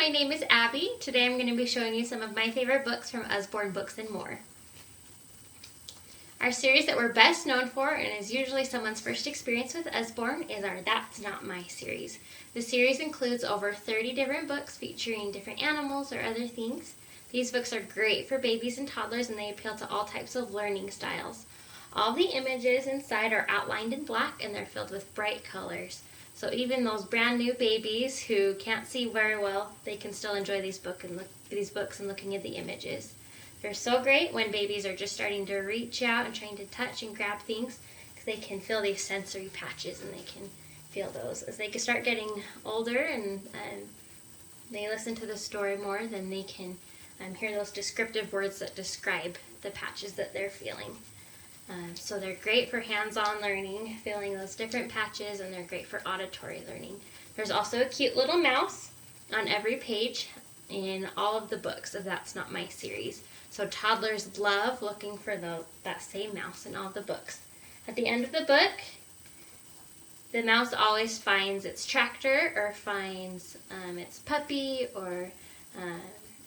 my name is Abby. Today I'm going to be showing you some of my favorite books from Usborne Books and More. Our series that we're best known for, and is usually someone's first experience with Usborne, is our That's Not My series. The series includes over 30 different books featuring different animals or other things. These books are great for babies and toddlers, and they appeal to all types of learning styles. All the images inside are outlined in black, and they're filled with bright colors. So even those brand new babies who can't see very well, they can still enjoy these books and looking at the images. They're so great when babies are just starting to reach out and trying to touch and grab things, because they can feel these sensory patches and they can feel those. As they start getting older and they listen to the story more, then they can hear those descriptive words that describe the patches that they're feeling. So they're great for hands-on learning, feeling those different patches, and they're great for auditory learning. There's also a cute little mouse on every page in all of the books of That's Not My series. So toddlers love looking for that same mouse in all the books. At the end of the book, the mouse always finds its tractor, or finds its puppy, or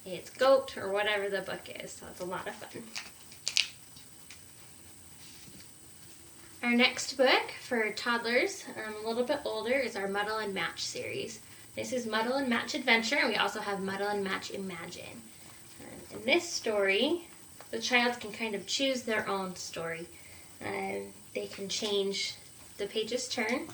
its goat, or whatever the book is. So it's a lot of fun. Our next book for toddlers, a little bit older, is our Muddle and Match series. This is Muddle and Match Adventure, and we also have Muddle and Match Imagine. In this story, the child can kind of choose their own story. They can change the pages turn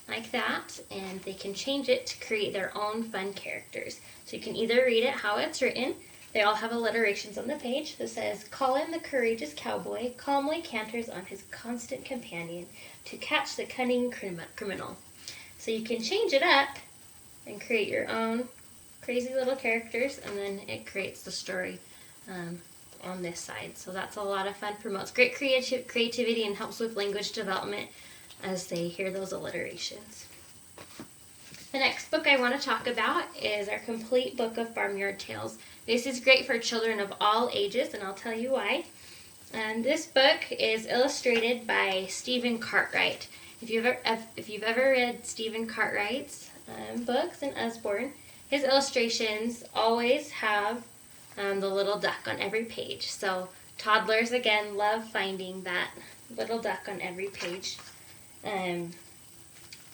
like that, and they can change it to create their own fun characters. So you can either read it how it's written. They all have alliterations on the page that says, Colin the courageous cowboy calmly canters on his constant companion to catch the cunning criminal. So you can change it up and create your own crazy little characters, and then it creates the story on this side. So that's a lot of fun. Promotes great creativity and helps with language development as they hear those alliterations. The next book I want to talk about is our complete book of Farmyard Tales. This is great for children of all ages, and I'll tell you why. This book is illustrated by Stephen Cartwright. If you've ever read Stephen Cartwright's books in Usborne, his illustrations always have the little duck on every page. So toddlers, again, love finding that little duck on every page.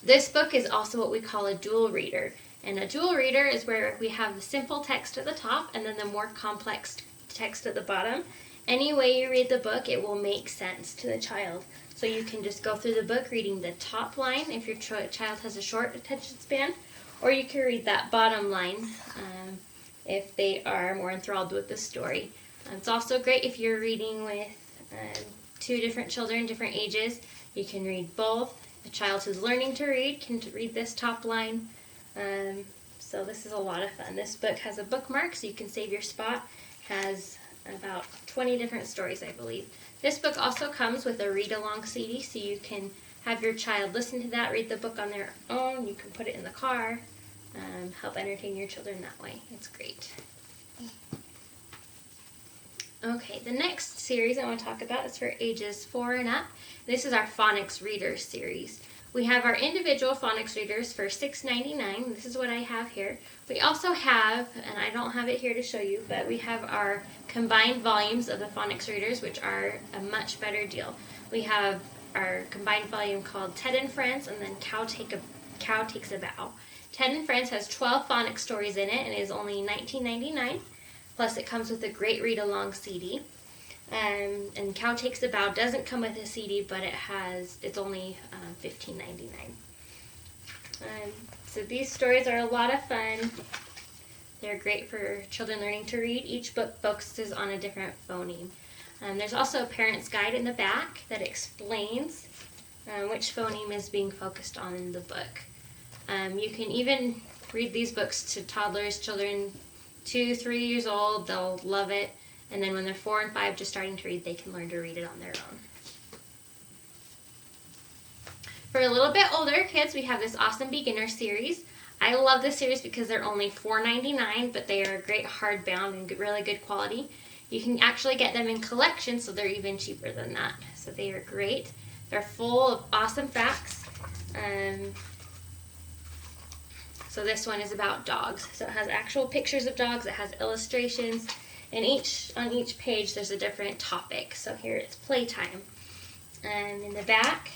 This book is also what we call a dual reader. And a dual reader is where we have the simple text at the top and then the more complex text at the bottom. Any way you read the book, it will make sense to the child. So you can just go through the book reading the top line if your child has a short attention span, or you can read that bottom line if they are more enthralled with the story. It's also great if you're reading with two different children, different ages. You can read both. A child who's learning to read can read this top line. So this is a lot of fun. This book has a bookmark, so you can save your spot. Has about 20 different stories, I believe. This book also comes with a read-along CD, so you can have your child listen to that, read the book on their own. You can put it in the car, help entertain your children that way. It's great. Okay, the next series I want to talk about is for ages 4 and up. This is our phonics reader series. We have our individual phonics readers for $6.99. This is what I have here. We also have, and I don't have it here to show you, but we have our combined volumes of the phonics readers, which are a much better deal. We have our combined volume called Ted and Friends, and then Cow Takes a Bow. Ted and Friends has 12 phonics stories in it, and is only $19.99. Plus, it comes with a great read-along CD. And Cow Takes a Bow doesn't come with a CD, but it's only $15.99. So these stories are a lot of fun. They're great for children learning to read. Each book focuses on a different phoneme. There's also a parent's guide in the back that explains which phoneme is being focused on in the book. You can even read these books to toddlers, children 2-3 years old. They'll love it. And then when they're 4 and 5 just starting to read, they can learn to read it on their own. For a little bit older kids, we have this awesome beginner series. I love this series because they're only $4.99, but they are great hardbound and really good quality. You can actually get them in collections, so they're even cheaper than that. So they are great. They're full of awesome facts. So this one is about dogs. So it has actual pictures of dogs, it has illustrations, and on each page there's a different topic. So here it's playtime. And in the back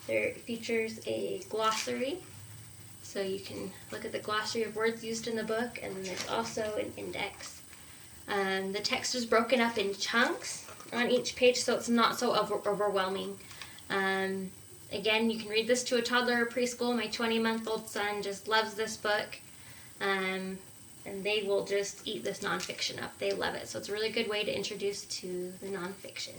there features a glossary. So you can look at the glossary of words used in the book, and then there's also an index. The text is broken up in chunks on each page, so it's not so overwhelming. Again, you can read this to a toddler or preschool. My 20-month-old son just loves this book, and they will just eat this nonfiction up. They love it, so it's a really good way to introduce to the nonfiction.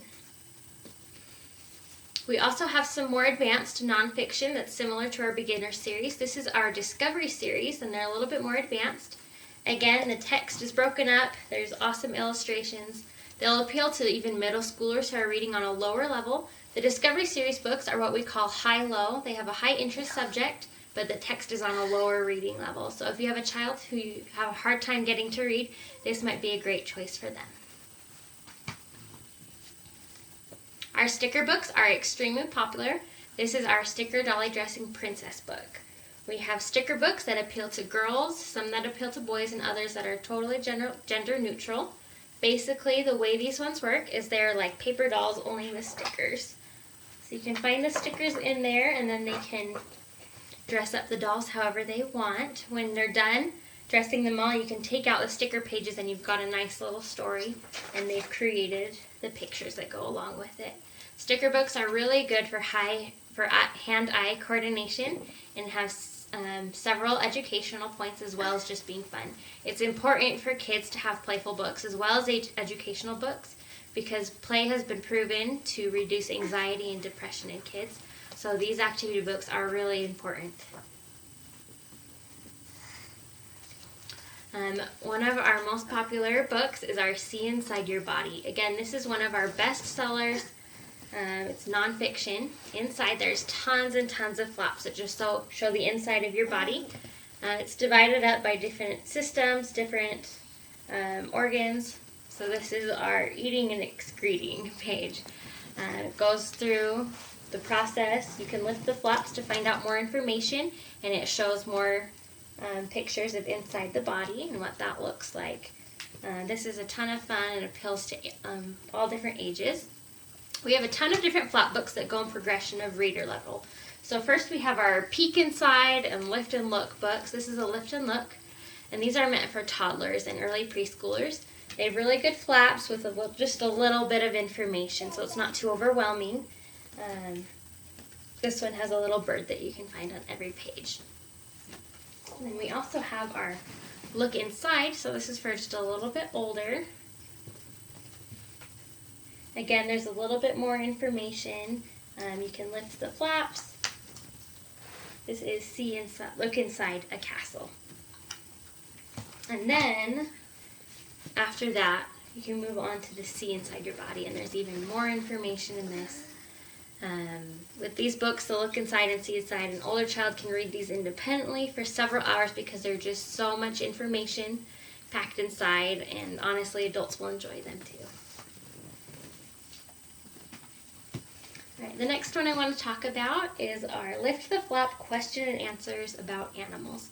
We also have some more advanced nonfiction that's similar to our beginner series. This is our Discovery series, and they're a little bit more advanced. Again, the text is broken up. There's awesome illustrations. They'll appeal to even middle schoolers who are reading on a lower level. The Discovery series books are what we call high-low. They have a high interest subject, but the text is on a lower reading level. So if you have a child who you have a hard time getting to read, this might be a great choice for them. Our sticker books are extremely popular. This is our Sticker Dolly Dressing Princess book. We have sticker books that appeal to girls, some that appeal to boys, and others that are totally gender neutral. Basically, the way these ones work is they're like paper dolls, only with stickers. So you can find the stickers in there, and then they can dress up the dolls however they want. When they're done dressing them all, you can take out the sticker pages and you've got a nice little story, and they've created the pictures that go along with it. Sticker books are really good for hand-eye coordination and have several educational points as well as just being fun. It's important for kids to have playful books as well as educational books, because play has been proven to reduce anxiety and depression in kids. So these activity books are really important. One of our most popular books is our See Inside Your Body. Again, this is one of our best sellers. It's nonfiction. Inside there's tons and tons of flaps that just show the inside of your body. It's divided up by different systems, different organs. So this is our eating and excreting page. It goes through the process. You can lift the flaps to find out more information, and it shows more pictures of inside the body and what that looks like. This is a ton of fun and appeals to all different ages. We have a ton of different flap books that go in progression of reader level. So first we have our Peek Inside and Lift and Look books. This is a Lift and Look, and these are meant for toddlers and early preschoolers. They have really good flaps with just a little bit of information, so it's not too overwhelming. This one has a little bird that you can find on every page. And then we also have our Look Inside, so this is for just a little bit older. Again, there's a little bit more information. You can lift the flaps. This is Look Inside a Castle. And then, after that, you can move on to the See Inside Your Body, and there's even more information in this. With these books, the Look Inside and See Inside, an older child can read these independently for several hours because there's just so much information packed inside, and honestly, adults will enjoy them too. Alright, the next one I want to talk about is our Lift the Flap question and answers about animals.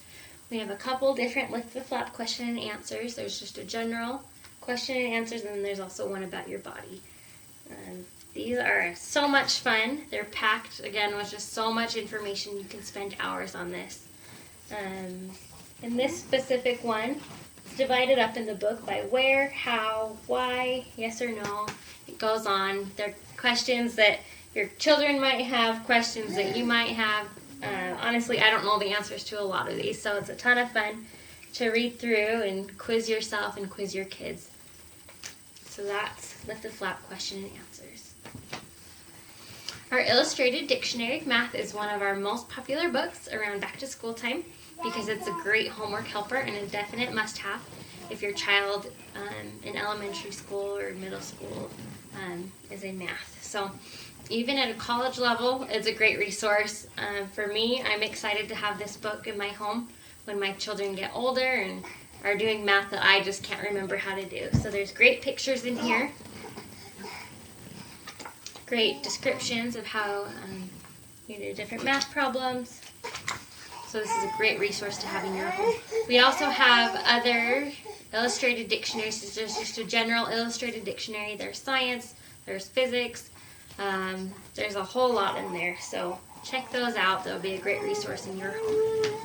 We have a couple different Lift the Flap question and answers. There's just a general question and answers, and then there's also one about your body. These are so much fun. They're packed, again, with just so much information. You can spend hours on this. In this specific one, it's divided up in the book by where, how, why, yes or no. It goes on. They're questions that your children might have, questions that you might have. Honestly, I don't know the answers to a lot of these, so it's a ton of fun to read through and quiz yourself and quiz your kids. So that's Lift the Flap question and answers. Our Illustrated Dictionary of Math is one of our most popular books around back to school time because it's a great homework helper and a definite must-have if your child in elementary school or middle school is in math. So even at a college level, it's a great resource. For me, I'm excited to have this book in my home when my children get older and are doing math that I just can't remember how to do. So there's great pictures in here, great descriptions of how you do different math problems. So this is a great resource to have in your home. We also have other illustrated dictionaries. There's just a general illustrated dictionary. There's science, there's physics. There's a whole lot in there. So check those out. They'll be a great resource in your home.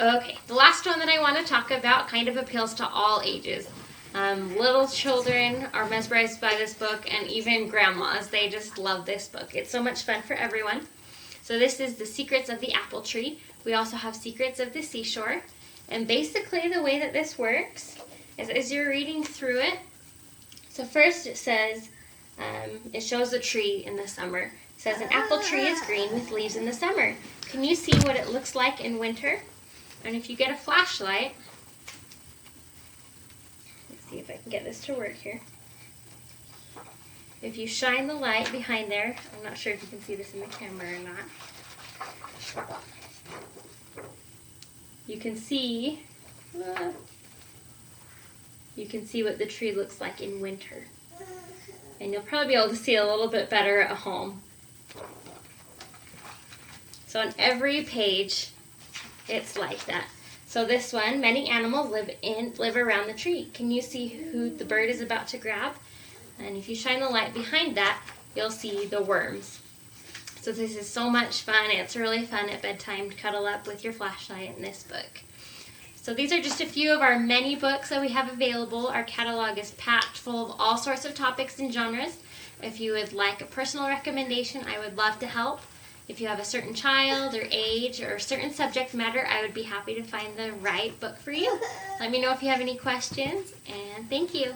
Okay, the last one that I want to talk about kind of appeals to all ages. Little children are mesmerized by this book, and even grandmas. They just love this book. It's so much fun for everyone. So this is The Secrets of the Apple Tree. We also have Secrets of the Seashore. And basically the way that this works is as you're reading through it, so first it says, it shows a tree in the summer. It says, an apple tree is green with leaves in the summer. Can you see what it looks like in winter? And if you get a flashlight, let's see if I can get this to work here. If you shine the light behind there, I'm not sure if you can see this in the camera or not. You can see what the tree looks like in winter. And you'll probably be able to see it a little bit better at home. So on every page, it's like that. So this one, many animals live around the tree. Can you see who the bird is about to grab? And if you shine the light behind that, you'll see the worms. So this is so much fun. It's really fun at bedtime to cuddle up with your flashlight in this book. So these are just a few of our many books that we have available. Our catalog is packed full of all sorts of topics and genres. If you would like a personal recommendation, I would love to help. If you have a certain child or age or a certain subject matter, I would be happy to find the right book for you. Let me know if you have any questions, and thank you.